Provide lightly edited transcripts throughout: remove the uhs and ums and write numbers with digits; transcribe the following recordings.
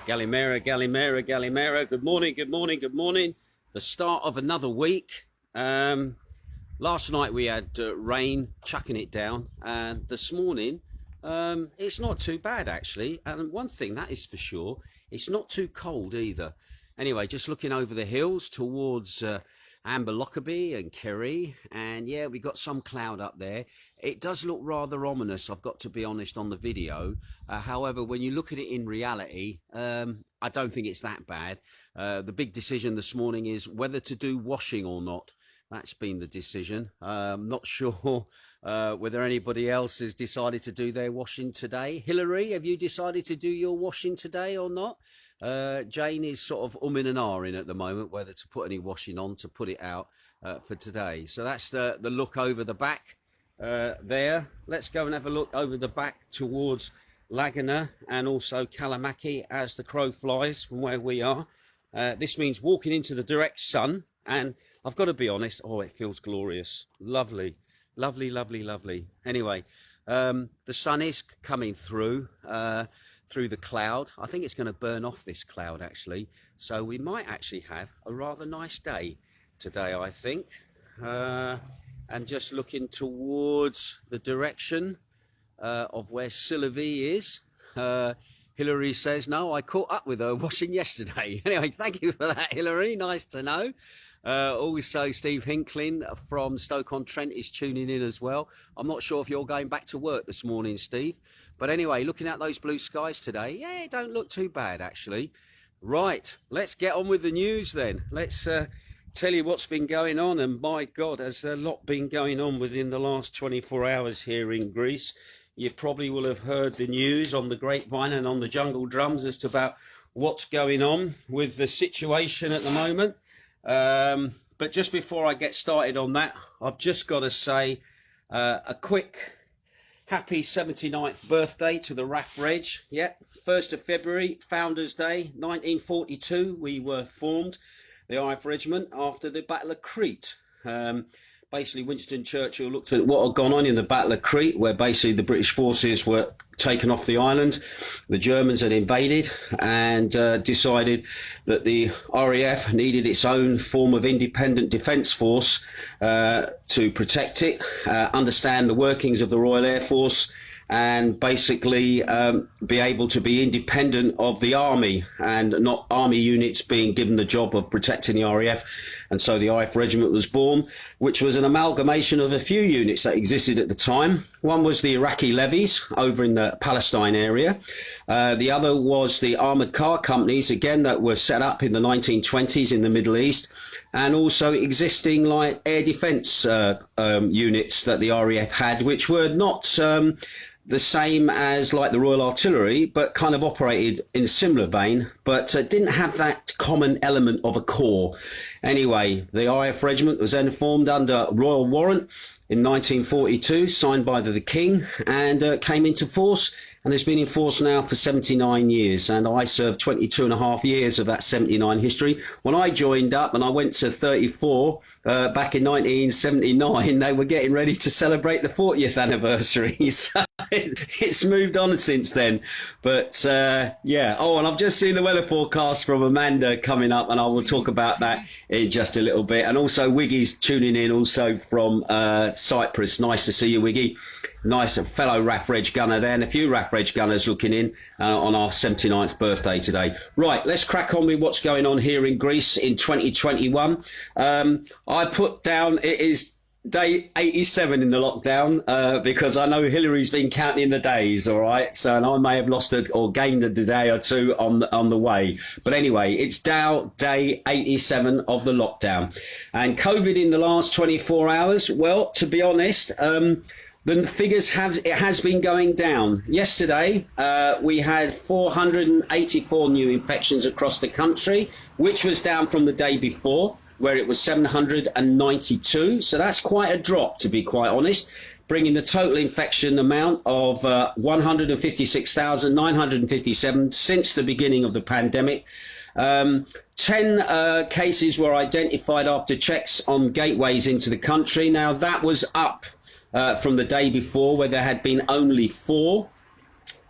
Galimera, Galimera, Galimera. Good morning, good morning, good morning. The start of another week. Last night we had rain chucking it down, and this morning it's not too bad actually. And one thing that is for sure, it's not too cold either. Anyway, just looking over the hills towards Amber Lockerbie and Kerry, and yeah, we got some cloud up there. It does look rather ominous, I've got to be honest, on the video. However, when you look at it in reality, I don't think it's that bad. The big decision this morning is whether to do washing or not. That's been the decision. Not sure whether anybody else has decided to do their washing today. Hillary, have you decided to do your washing today or not? Jane is sort of umming and ahhing at the moment whether to put any washing on to put it out for today. So that's the look over the back there. Let's go and have a look over the back towards Laguna and also Kalamaki as the crow flies from where we are. This means walking into the direct sun, and I've got to be honest, oh, it feels glorious. Lovely, lovely, lovely, lovely. Anyway, the sun is coming through the cloud. I think it's going to burn off this cloud actually, so we might actually have a rather nice day today, I think. And just looking towards the direction of where Sylvie is, Hillary says, no, I caught up with her washing yesterday. Anyway, thank you for that, Hillary. Nice to know. Also, Steve Hinkling from Stoke-on-Trent is tuning in as well. I'm not sure if you're going back to work this morning, Steve. But anyway, looking at those blue skies today, yeah, it don't look too bad, actually. Right, let's get on with the news then. Let's tell you what's been going on. And my God, has a lot been going on within the last 24 hours here in Greece. You probably will have heard the news on the grapevine and on the jungle drums as to about what's going on with the situation at the moment. But just before I get started on that, I've just got to say a quick happy 79th birthday to the RAF Reg. Yeah, 1st of February, Founders Day, 1942, we were formed, the RAF Regiment, after the Battle of Crete. Basically, Winston Churchill looked at what had gone on in the Battle of Crete, where basically the British forces were taken off the island. The Germans had invaded and decided that the RAF needed its own form of independent defence force to protect it, understand the workings of the Royal Air Force, and basically be able to be independent of the army and not army units being given the job of protecting the RAF. And so the RAF Regiment was born, which was an amalgamation of a few units that existed at the time. One was the Iraqi levies over in the Palestine area. The other was the armoured car companies, again, that were set up in the 1920s in the Middle East, and also existing like air defence units that the RAF had, which were not the same as like the Royal Artillery, but kind of operated in a similar vein, but didn't have that common element of a corps. Anyway, the RAF Regiment was then formed under Royal Warrant in 1942, signed by the King, and came into force and has been in force now for 79 years. And I served 22 and a half years of that 79 history. When I joined up and I went to 34 back in 1979, they were getting ready to celebrate the 40th anniversary. So it's moved on since then. But yeah. Oh, and I've just seen the weather forecast from Amanda coming up, and I will talk about that in just a little bit. And also Wiggy's tuning in also from Cyprus. Nice to see you, Wiggy. Nice fellow RAF Reg gunner there, and a few RAF Reg gunners looking in on our 79th birthday today. Right, let's crack on with what's going on here in Greece in 2021. I put down, it is day 87 in the lockdown, because I know Hillary's been counting the days, all right? So, and I may have lost it or gained a day or two on the way. But anyway, it's now day 87 of the lockdown. And COVID in the last 24 hours, well, to be honest, the figures has been going down. Yesterday, we had 484 new infections across the country, which was down from the day before, where it was 792. So that's quite a drop, to be quite honest, bringing the total infection amount of 156,957 since the beginning of the pandemic. 10 cases were identified after checks on gateways into the country. Now, that was up from the day before, where there had been only 4.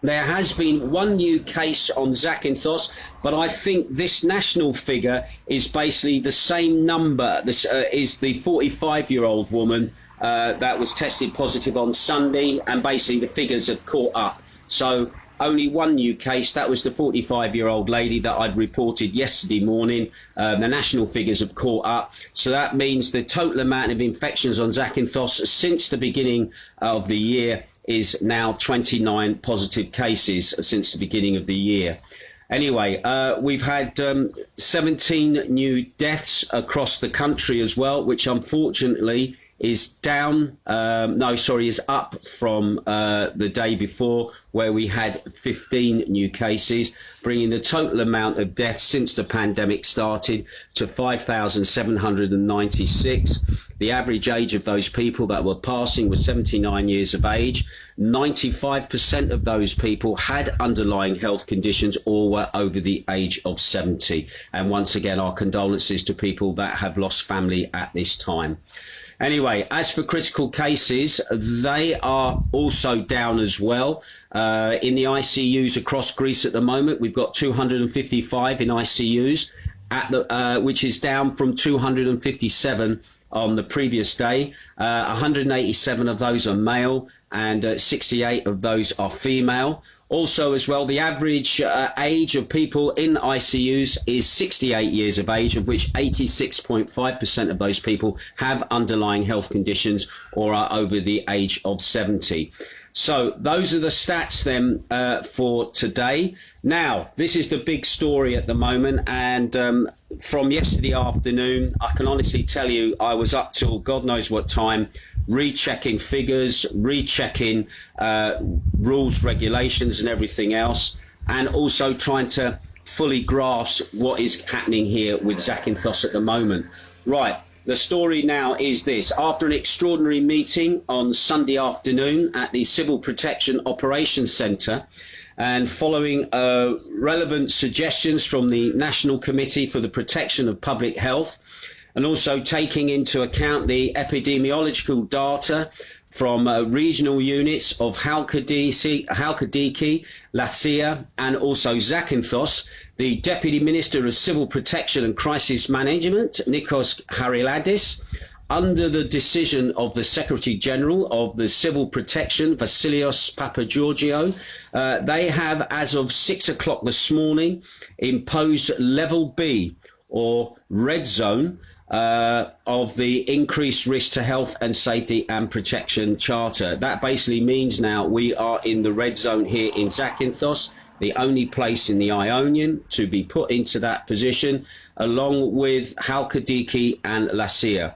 There has been one new case on Zakynthos, but I think this national figure is basically the same number. This is the 45-year-old woman that was tested positive on Sunday, and basically the figures have caught up. So only one new case. That was the 45-year-old lady that I'd reported yesterday morning. The national figures have caught up. So that means the total amount of infections on Zakynthos since the beginning of the year is now 29 positive cases since the beginning of the year. Anyway, we've had 17 new deaths across the country as well, which unfortunately is is up from the day before, where we had 15 new cases, bringing the total amount of deaths since the pandemic started to 5,796. The average age of those people that were passing was 79 years of age. 95% of those people had underlying health conditions or were over the age of 70. And once again, our condolences to people that have lost family at this time. Anyway, as for critical cases, they are also down as well. In the ICUs across Greece at the moment, we've got 255 in ICUs, which is down from 257 on the previous day. 187 of those are male and 68 of those are female. Also as well, the average age of people in ICUs is 68 years of age, of which 86.5% of those people have underlying health conditions or are over the age of 70. So those are the stats then for today. Now, this is the big story at the moment, and from yesterday afternoon, I can honestly tell you I was up till God knows what time, rechecking figures, rechecking rules, regulations and everything else, and also trying to fully grasp what is happening here with Zakynthos at the moment. Right. The story now is this. After an extraordinary meeting on Sunday afternoon at the Civil Protection Operations Centre, and following relevant suggestions from the National Committee for the Protection of Public Health, and also taking into account the epidemiological data from regional units of Halkidiki, Lassia and also Zakynthos, the Deputy Minister of Civil Protection and Crisis Management, Nikos Hariladis, under the decision of the Secretary General of the Civil Protection, Vasilios Papageorgiou, they have, as of 6 o'clock this morning, imposed level B, or red zone, of the increased risk to health and safety and protection charter. That basically means now we are in the red zone here in Zakynthos, the only place in the Ionian to be put into that position, along with Halkidiki and Lassia.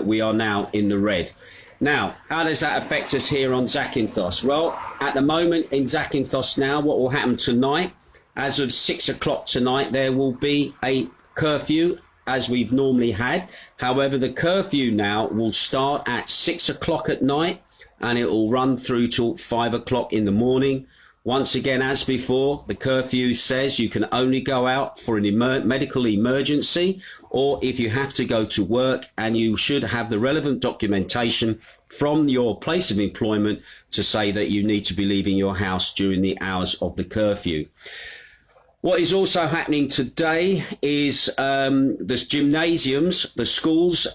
We are now in the red. Now, how does that affect us here on Zakynthos? Well, at the moment in Zakynthos now, what will happen tonight, as of 6 o'clock tonight, there will be a curfew as we've normally had. However, the curfew now will start at 6 o'clock at night and it will run through till 5 o'clock in the morning. Once again, as before, the curfew says you can only go out for an medical emergency, or if you have to go to work, and you should have the relevant documentation from your place of employment to say that you need to be leaving your house during the hours of the curfew. What is also happening today is the gymnasiums, the schools,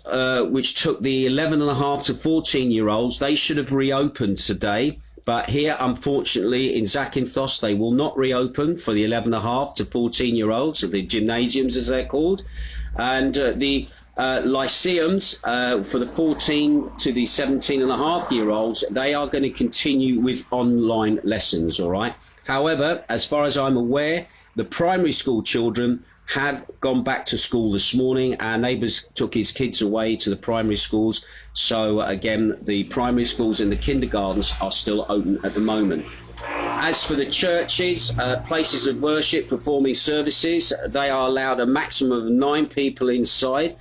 which took the 11.5 to 14-year-olds, they should have reopened today. But here, unfortunately, in Zakynthos, they will not reopen for the 11.5 to 14-year-olds, or the gymnasiums as they're called. And the lyceums, for the 14 to the 17.5-year-olds, they are going to continue with online lessons, all right? However, as far as I'm aware, the primary school children have gone back to school this morning. Our neighbours took his kids away to the primary schools. So again, the primary schools and the kindergartens are still open at the moment. As for the churches, places of worship, performing services, they are allowed a maximum of 9 people inside.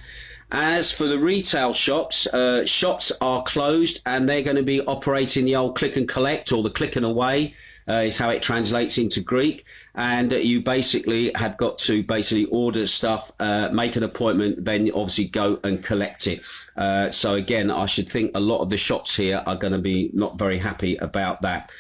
As for the retail shops, shops are closed and they're going to be operating the old click and collect, or the click and away, is how it translates into Greek. And you basically have got to order stuff, make an appointment, then obviously go and collect it. So again, I should think a lot of the shops here are going to be not very happy about that.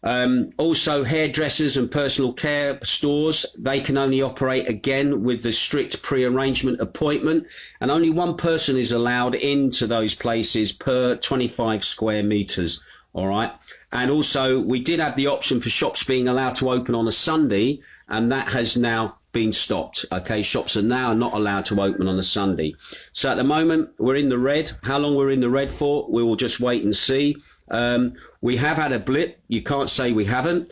Also, hairdressers and personal care stores, they can only operate again with the strict pre-arrangement appointment, and only one person is allowed into those places per 25 square metres. All right. And also, we did have the option for shops being allowed to open on a Sunday, and that has now been stopped. Okay, shops are now not allowed to open on a Sunday. So at the moment, we're in the red. How long we're in the red for, we will just wait and see. We have had a blip. You can't say we haven't.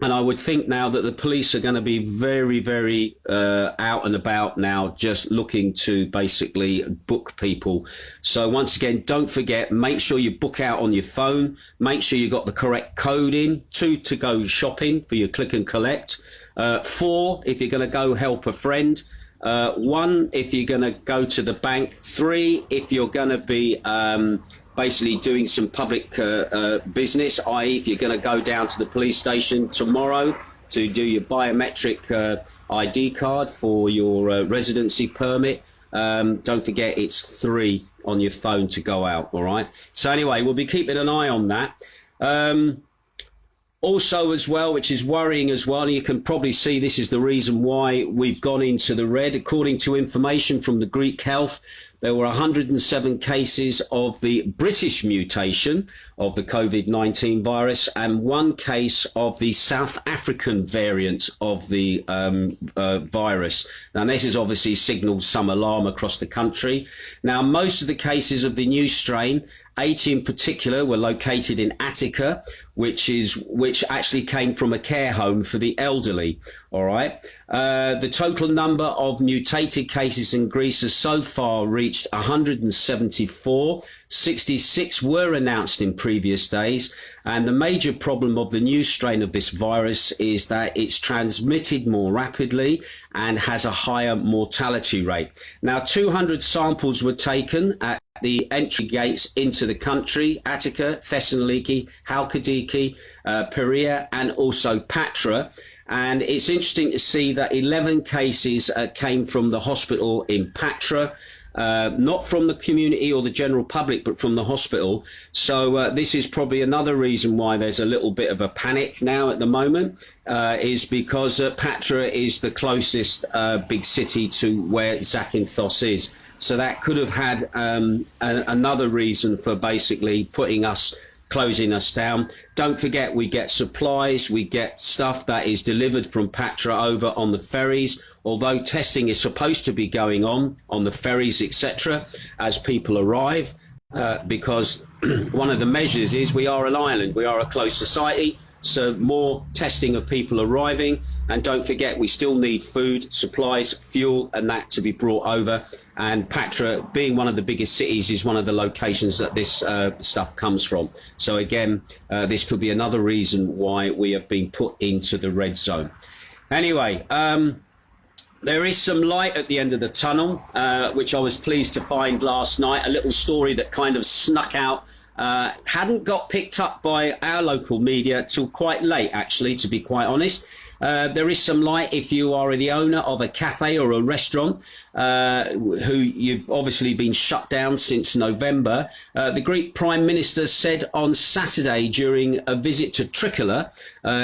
And I would think now that the police are going to be very, very out and about now, just looking to basically book people. So once again, don't forget, make sure you book out on your phone. Make sure you got the correct code in. 2 to go shopping for your click and collect. 4 if you're going to go help a friend. 1 if you're going to go to the bank. 3 if you're going to be basically doing some public business, i.e. if you're going to go down to the police station tomorrow to do your biometric ID card for your residency permit. Don't forget, it's 3 on your phone to go out. All right. So anyway, we'll be keeping an eye on that. Also as well, which is worrying as well, and you can probably see this is the reason why we've gone into the red. According to information from the Greek Health, there were 107 cases of the British mutation of the COVID-19 virus and 1 case of the South African variant of the virus. Now, this has obviously signalled some alarm across the country. Now, most of the cases of the new strain, 80 in particular, were located in Attica, which actually came from a care home for the elderly. All right. The total number of mutated cases in Greece has so far reached 174. 66 were announced in previous days. And the major problem of the new strain of this virus is that it's transmitted more rapidly and has a higher mortality rate. Now, 200 samples were taken at the entry gates into the country: Attica, Thessaloniki, Halkidiki, Piraeus, and also Patra. And it's interesting to see that 11 cases came from the hospital in Patra, not from the community or the general public, but from the hospital. So this is probably another reason why there's a little bit of a panic now at the moment, is because Patra is the closest big city to where Zakynthos is. So that could have had another reason for basically closing us down. Don't forget, we get supplies, we get stuff that is delivered from Patra over on the ferries, although testing is supposed to be going on the ferries, etc., as people arrive, because one of the measures is we are an island, we are a closed society, so more testing of people arriving. And don't forget, we still need food, supplies, fuel, and that to be brought over. And Patra, being one of the biggest cities, is one of the locations that this stuff comes from. So again, this could be another reason why we have been put into the red zone. Anyway, there is some light at the end of the tunnel, which I was pleased to find last night. A little story that kind of snuck out. Hadn't got picked up by our local media till quite late, actually, to be quite honest. There is some light if you are the owner of a cafe or a restaurant who you've obviously been shut down since November. The Greek Prime Minister said on Saturday during a visit to Trikala,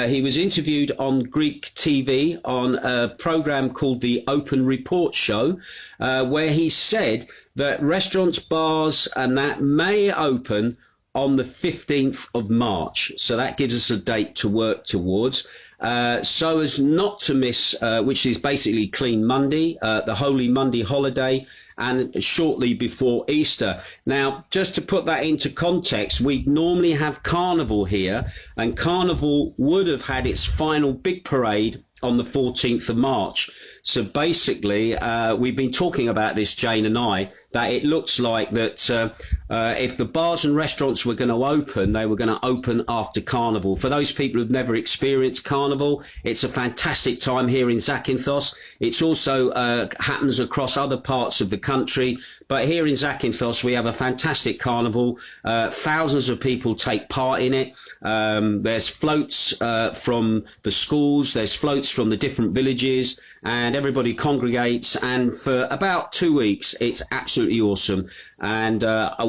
he was interviewed on Greek TV on a programme called the Open Report Show, where he said that restaurants, bars and that may open on the 15th of March. So that gives us a date to work towards. So as not to miss, which is basically Clean Monday, the Holy Monday holiday, and shortly before Easter. Now, just to put that into context, we normally have Carnival here, and Carnival would have had its final big parade on the 14th of March. So basically, we've been talking about this, Jane and I, that it looks like that if the bars and restaurants were going to open, they were going to open after Carnival. For those people who've never experienced Carnival, it's a fantastic time here in Zakynthos. It's also happens across other parts of the country, but here in Zakynthos we have a fantastic carnival. Thousands of people take part in it. There's floats from the schools, there's floats from the different villages, and everybody congregates, and for about 2 weeks it's absolutely awesome. And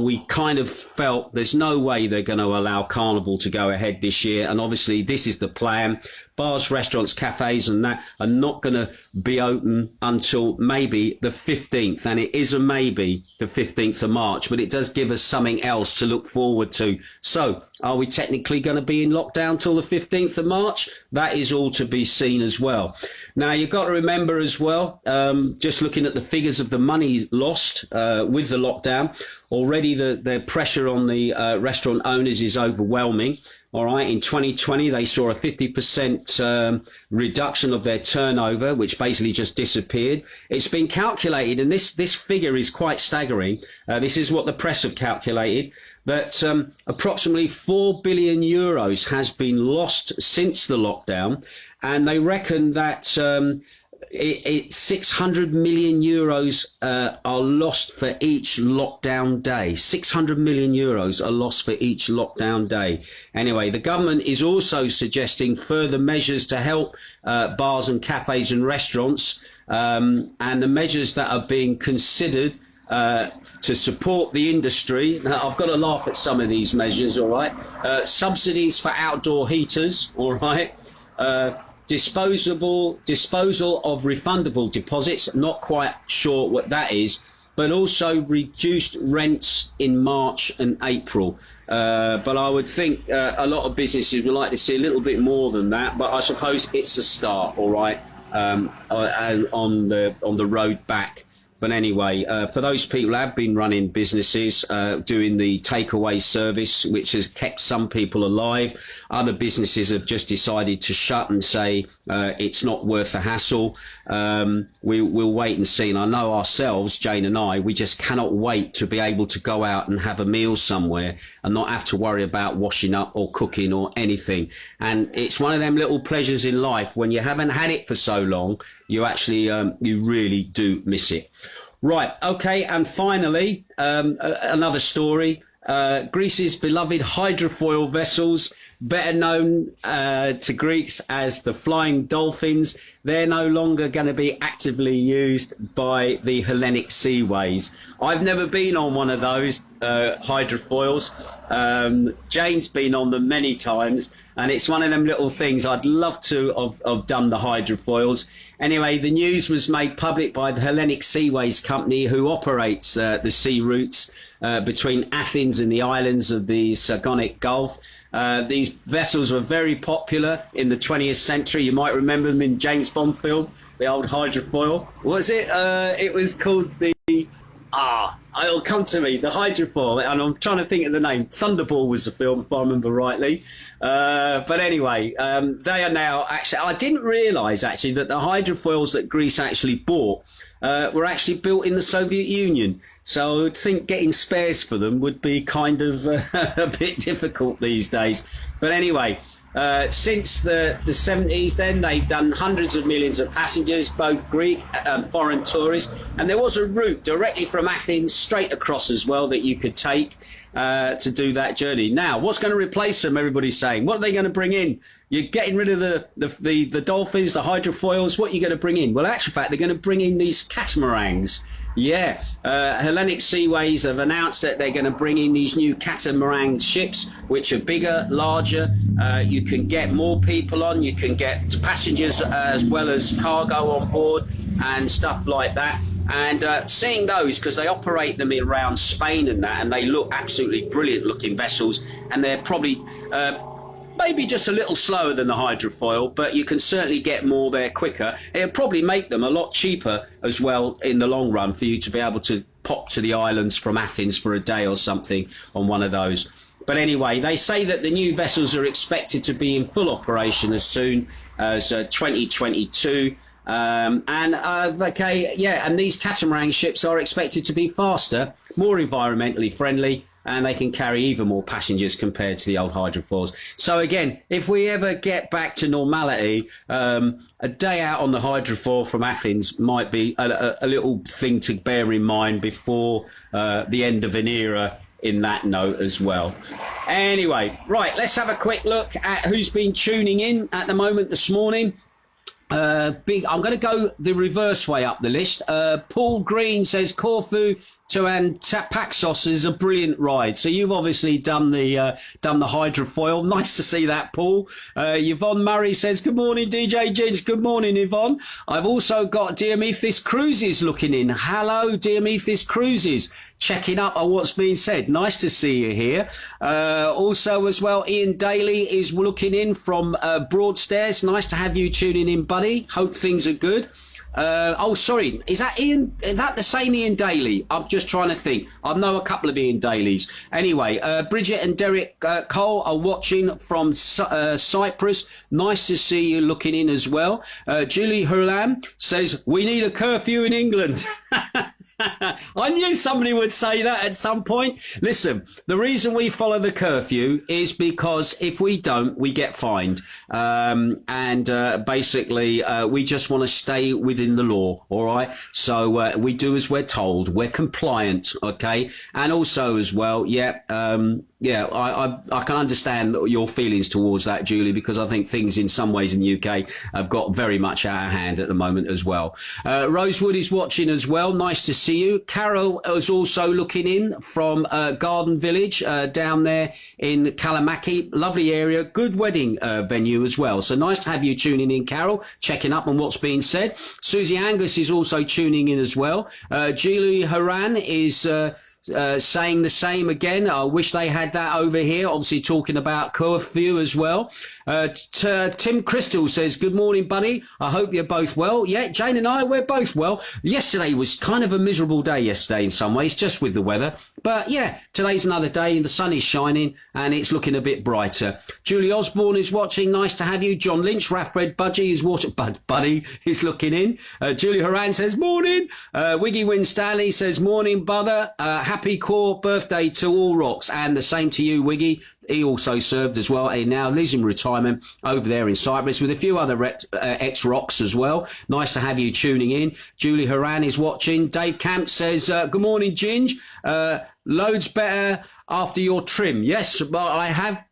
we kind of felt there's no way they're going to allow carnival to go ahead this year, and obviously this is the plan. Bars, restaurants, cafes and that are not going to be open until maybe the 15th, and it is a maybe, the 15th of March, but it does give us something else to look forward to. So are we technically going to be in lockdown till the 15th of March? That is all to be seen as well. Now, you've got to remember as well, just looking at the figures of the money lost with the lockdown, already the pressure on the restaurant owners is overwhelming. All right, in 2020, they saw a 50% reduction of their turnover, which basically just disappeared. It's been calculated, and this figure is quite staggering. This is what the press have calculated, that approximately 4 billion euros has been lost since the lockdown, and they reckon that 600 million euros are lost for each lockdown day. 600 million euros are lost for each lockdown day. Anyway, the government is also suggesting further measures to help bars and cafes and restaurants, and the measures that are being considered to support the industry. Now, I've got to laugh at some of these measures, all right? Subsidies for outdoor heaters, all right? Disposal of refundable deposits, not quite sure what that is, but also reduced rents in March and April. But I would think a lot of businesses would like to see a little bit more than that, but I suppose it's a start, all right, on the road back. But anyway, for those people who have been running businesses, doing the takeaway service, which has kept some people alive, other businesses have just decided to shut and say it's not worth the hassle. We'll wait and see. And I know ourselves, Jane and I, we just cannot wait to be able to go out and have a meal somewhere and not have to worry about washing up or cooking or anything. And it's one of them little pleasures in life when you haven't had it for so long, you actually, you really do miss it. Right, okay, and finally, another story. Greece's beloved hydrofoil vessels, better known to Greeks as the flying dolphins, they're no longer going to be actively used by the Hellenic seaways. I've never been on one of those hydrofoils. Jane's been on them many times, and it's one of them little things I'd love to have done the hydrofoils. Anyway, the news was made public by the Hellenic Seaways Company, who operates the sea routes between Athens and the islands of the Sargonic Gulf. These vessels were very popular in the 20th century. You might remember them in James Bond film, the old hydrofoil. What was it? It was called the... it'll come to me, the hydrofoil, and I'm trying to think of the name. Thunderball was the film, if I remember rightly. But anyway, they are now actually... I didn't realise, actually, that the hydrofoils that Greece actually bought were actually built in the Soviet Union. So I would think getting spares for them would be kind of a bit difficult these days. But anyway... since the 70s, then they've done hundreds of millions of passengers, both Greek and foreign tourists, and there was a route directly from Athens straight across as well that you could take to do that journey. Now, what's going to replace them? Everybody's saying, what are they going to bring in? You're getting rid of the dolphins, the hydrofoils. What are you going to bring in? Well, in actual fact, they're going to bring in these catamarans. Yeah, Hellenic Seaways have announced that they're going to bring in these new catamaran ships, which are bigger, larger. You can get more people on, you can get passengers as well as cargo on board and stuff like that. And seeing those, because they operate them around Spain and that, and they look absolutely brilliant looking vessels, and they're probably... maybe just a little slower than the hydrofoil, but you can certainly get more there quicker. It'll probably make them a lot cheaper as well in the long run for you to be able to pop to the islands from Athens for a day or something on one of those. But anyway, they say that the new vessels are expected to be in full operation as soon as 2022. And these catamaran ships are expected to be faster, more environmentally friendly, and they can carry even more passengers compared to the old hydrofoils. So again, if we ever get back to normality, a day out on the hydrofoil from Athens might be a little thing to bear in mind before the end of an era in that note as well. Anyway, right, let's have a quick look at who's been tuning in at the moment this morning. I'm going to go the reverse way up the list. Paul Green says Corfu to Paxos is a brilliant ride. So you've obviously done the hydrofoil. Nice to see that, Paul. Yvonne Murray says, good morning, DJ Ginge. Good morning, Yvonne. I've also got Diomethis Cruises looking in. Hello, Diomethis Cruises. Checking up on what's being said. Nice to see you here. Also as well, Ian Daly is looking in from Broadstairs. Nice to have you tuning in, buddy. Hope things are good. Oh, sorry. Is that Ian? Is that the same Ian Daly? I'm just trying to think. I know a couple of Ian Dalys. Anyway, Bridget and Derek Cole are watching from Cyprus. Nice to see you looking in as well. Julie Hurlam says, we need a curfew in England. I knew somebody would say that at some point. Listen, the reason we follow the curfew is because if we don't, we get fined. Basically, we just want to stay within the law, all right? So we do as we're told. We're compliant, okay? And also as well, I can understand your feelings towards that, Julie, because I think things in some ways in the UK have got very much out of hand at the moment as well. Rosewood is watching as well. Nice to see you. Carol is also looking in from Garden Village down there in Kalamaki. Lovely area. Good wedding venue as well. So nice to have you tuning in, Carol, checking up on what's being said. Susie Angus is also tuning in as well. Julie Haran is saying the same again. I wish they had that over here, obviously talking about curfew as well. Tim Crystal says, good morning, buddy. I hope you're both well. Yeah, Jane and I, we're both well. Yesterday was kind of a miserable day yesterday in some ways, just with the weather. But yeah, today's another day and the sun is shining and it's looking a bit brighter. Julie Osborne is watching. Nice to have you. John Lynch, Raffred Budgie is watching. Buddy is looking in. Julie Horan says, morning. Wiggy Winstanley says, morning, brother. Happy core birthday to all rocks. And the same to you, Wiggy. He also served as well, and now lives in retirement over there in Cyprus with a few other ex-rocks as well. Nice to have you tuning in. Julie Haran is watching. Dave Camp says, good morning, Ginge. Loads better after your trim. Yes, but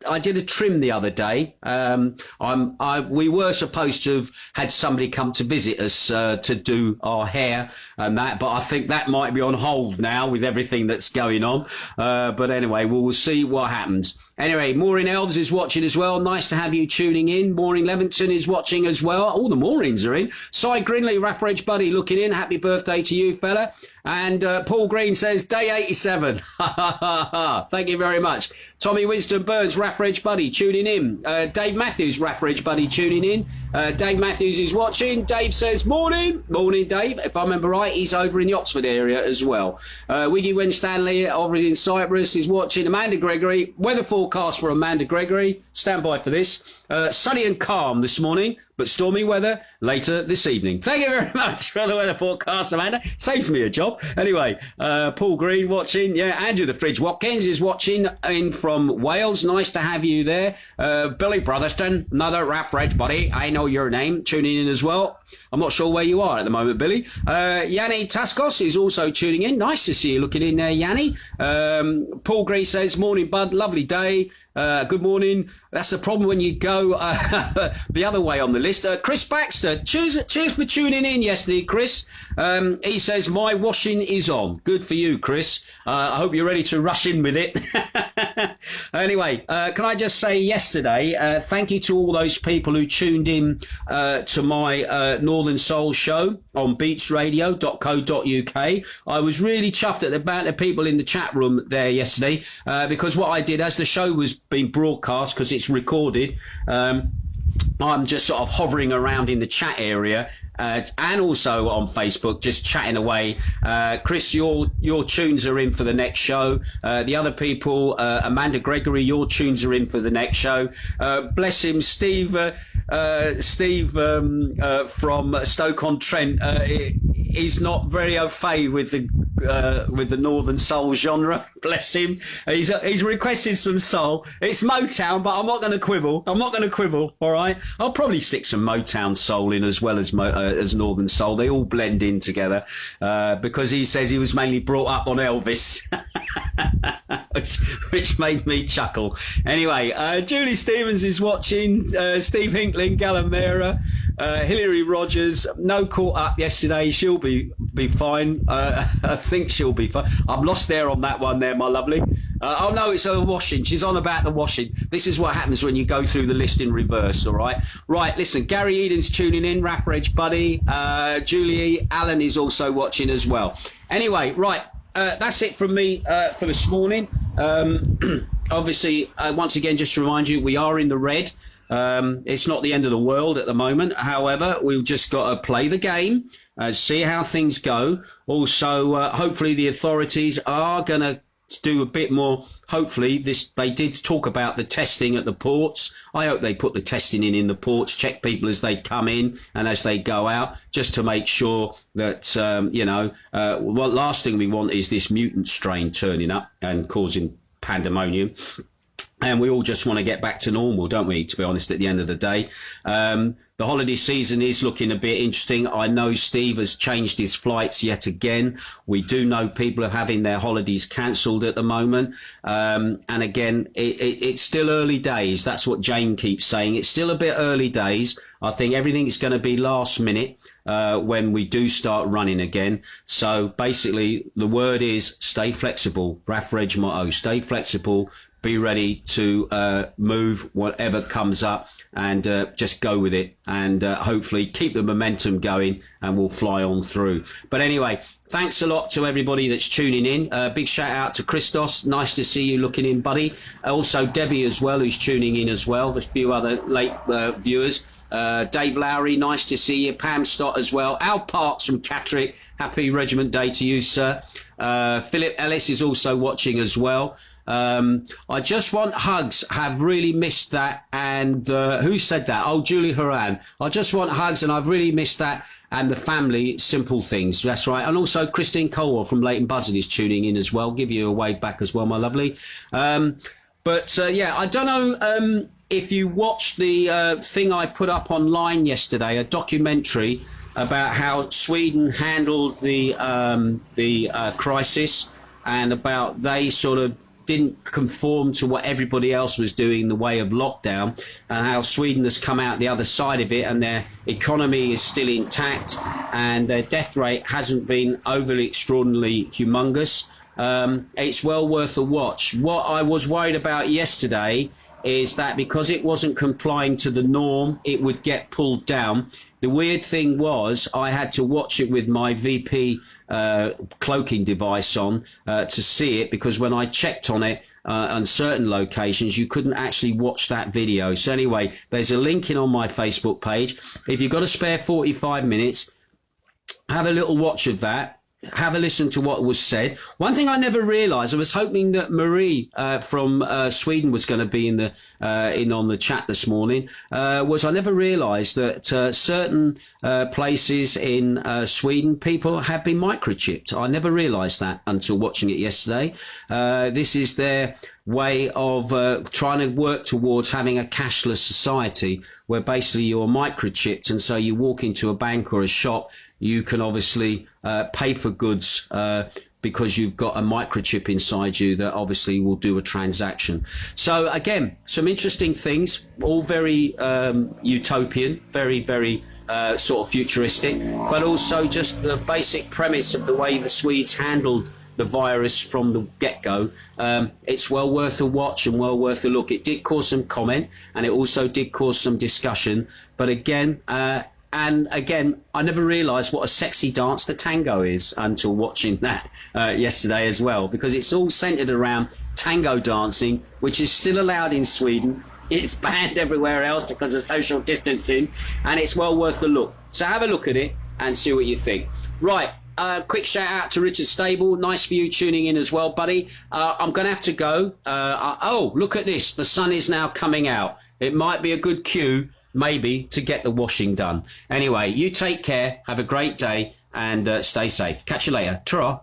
I did a trim the other day. We were supposed to have had somebody come to visit us to do our hair and that, but I think that might be on hold now with everything that's going on. But anyway, we'll see what happens. Anyway, Maureen Elves is watching as well. Nice to have you tuning in. Maureen Levinson is watching as well. All the Maureen's are in. Cy Grinley, Raffridge Buddy looking in. Happy birthday to you, fella. And Paul Green says, day 87. Thank you very much. Tommy Winston Burns, Raffridge Buddy, tuning in. Dave Matthews, Raffridge Buddy, tuning in. Dave Matthews is watching. Dave says, morning. Morning, Dave. If I remember right, he's over in the Oxford area as well. Wiggy Winstanley, over in Cyprus, is watching. Amanda Gregory, weather forecast for Amanda Gregory. Stand by for this. Sunny and calm this morning, but stormy weather later this evening. Thank you very much for the weather forecast, Amanda. Saves me a job. Anyway, Paul Green watching. Yeah, Andrew the Fridge Watkins is watching in from Wales. Nice to have you there. Billy Brotherston, another Raffridge buddy. I know your name. Tuning in as well. I'm not sure where you are at the moment, Billy. Yanni Taskos is also tuning in. Nice to see you looking in there, Yanni. Paul Green says, morning, bud. Lovely day. Good morning. That's the problem when you go the other way on the list. Chris Baxter, cheers for tuning in yesterday, Chris. He says, my washing is on. Good for you, Chris. I hope you're ready to rush in with it. Anyway, can I just say yesterday, thank you to all those people who tuned in to my Northern Soul show on beatsradio.co.uk. I was really chuffed at the amount of people in the chat room there yesterday because what I did as the show was being broadcast, because it's recorded, I'm just sort of hovering around in the chat area and also on Facebook, just chatting away. Chris, your tunes are in for the next show. The other people, Amanda Gregory, your tunes are in for the next show. Bless him, Steve from Stoke-on-Trent is not very au fait with the with the Northern Soul genre. Bless him. He's requested some soul. It's Motown, but I'm not going to quibble. All right. I'll probably stick some Motown soul in as well as Northern Soul. They all blend in together because he says he was mainly brought up on Elvis. which made me chuckle. Anyway, Julie Stevens is watching, Steve Hinkling, Galamera, Hilary Rogers, no caught up yesterday. She'll be fine. I think she'll be fine. I'm lost there on that one there, my lovely. Oh no, it's her washing. She's on about the washing. This is what happens when you go through the list in reverse, all right? Right, listen, Gary Eden's tuning in, Rafreg Buddy, Julie Allen is also watching as well. Anyway, right, that's it from me for this morning. Obviously, once again, just to remind you, we are in the red. It's not the end of the world at the moment. However, we've just got to play the game, see how things go. Also, hopefully the authorities are going to do a bit more. Hopefully, they did talk about the testing at the ports. I hope they put the testing in the ports, check people as they come in and as they go out, just to make sure that, what last thing we want is this mutant strain turning up and causing pandemonium. And we all just want to get back to normal, don't we, to be honest, at the end of the day. The holiday season is looking a bit interesting. I know Steve has changed his flights yet again. We do know people are having their holidays cancelled at the moment. And again, it's still early days. That's what Jane keeps saying. It's still a bit early days. I think everything's going to be last minute when we do start running again. So basically, the word is stay flexible. Raf Reg motto, stay flexible. Be ready to move whatever comes up and just go with it and hopefully keep the momentum going and we'll fly on through. But anyway, thanks a lot to everybody that's tuning in. Big shout out to Christos. Nice to see you looking in, buddy. Also Debbie as well, who's tuning in as well. There's a few other late viewers. Dave Lowry, nice to see you. Pam Stott as well. Al Parks from Catterick. Happy Regiment Day to you, sir. Philip Ellis is also watching as well. I just want hugs. Have really missed that. And who said that? Oh, Julie Horan. I just want hugs, and I've really missed that. And the family, simple things. That's right. And also Christine Coldwell from Leighton Buzzard is tuning in as well. Give you a wave back as well, my lovely. Yeah, I don't know if you watched the thing I put up online yesterday, a documentary about how Sweden handled the crisis, and about they sort of didn't conform to what everybody else was doing in the way of lockdown, and how Sweden has come out the other side of it and their economy is still intact and their death rate hasn't been overly extraordinarily humongous. It's well worth a watch. What I was worried about yesterday is that because it wasn't complying to the norm, it would get pulled down. The weird thing was I had to watch it with my VP cloaking device on to see it, because when I checked on it on certain locations, you couldn't actually watch that video. So anyway, there's a link in on my Facebook page. If you've got a spare 45 minutes, have a little watch of that. Have a listen to what was said. One thing I never realised, I was hoping that Marie from Sweden was going to be in on the chat this morning, was I never realised that certain places in Sweden, people have been microchipped. I never realised that until watching it yesterday. This is their way of trying to work towards having a cashless society where basically you're microchipped, and so you walk into a bank or a shop, you can obviously pay for goods because you've got a microchip inside you that obviously will do a transaction. So again, some interesting things, all very utopian, very, very sort of futuristic, but also just the basic premise of the way the Swedes handled the virus from the get-go. It's well worth a watch and well worth a look. It did cause some comment, and it also did cause some discussion. But again, I never realised what a sexy dance the tango is until watching that yesterday as well, because it's all centred around tango dancing, which is still allowed in Sweden. It's banned everywhere else because of social distancing, and it's well worth a look. So have a look at it and see what you think. Right. Quick shout out to Richard Stable. Nice for you tuning in as well, buddy. I'm going to have to go. Oh, look at this. The sun is now coming out. It might be a good cue, maybe, to get the washing done. Anyway, you take care. Have a great day and stay safe. Catch you later. Ta-ra.